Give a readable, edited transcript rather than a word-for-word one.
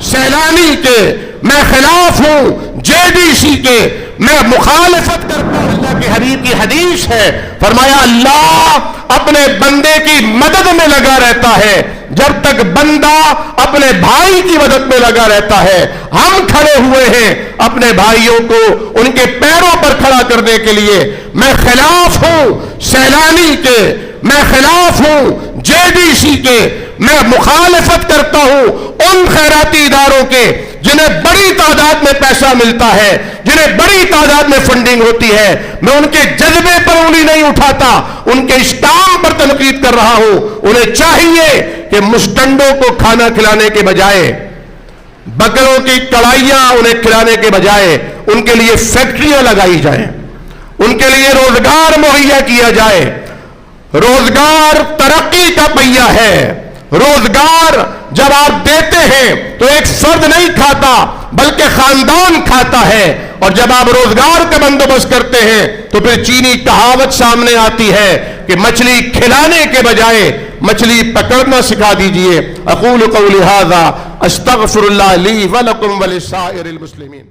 سیلانی کے، میں خلاف ہوں JDC کے، میں مخالفت کرتا ہوں۔ اللہ کے حبیب کی حدیث ہے، فرمایا اللہ اپنے بندے کی مدد میں لگا رہتا ہے جب تک بندہ اپنے بھائی کی مدد میں لگا رہتا ہے۔ ہم کھڑے ہوئے ہیں اپنے بھائیوں کو ان کے پیروں پر کھڑا کرنے کے لیے۔ میں خلاف ہوں سیلانی کے، میں خلاف ہوں JDC کے، میں مخالفت کرتا ہوں ان خیراتی اداروں کے جنہیں بڑی تعداد میں پیسہ ملتا ہے، جنہیں بڑی تعداد میں فنڈنگ ہوتی ہے۔ میں ان کے جذبے پر انگلی نہیں اٹھاتا، ان کے اس کام پر تنقید کر رہا ہوں۔ انہیں چاہیے کہ مستنڈوں کو کھانا کھلانے کے بجائے، بکروں کی کڑھائیاں انہیں کھلانے کے بجائے ان کے لیے فیکٹریاں لگائی جائیں، ان کے لیے روزگار مہیا کیا جائے۔ روزگار ترقی کا پہیہ ہے۔ روزگار جب آپ دیتے ہیں تو ایک فرد نہیں کھاتا بلکہ خاندان کھاتا ہے، اور جب آپ روزگار کا بندوبست کرتے ہیں تو پھر چینی کہاوت سامنے آتی ہے کہ مچھلی کھلانے کے بجائے مچھلی پکڑنا سکھا دیجئے۔ اقول قولی ھذا استغفر اللہ لی ولکم ولسائر المسلمین۔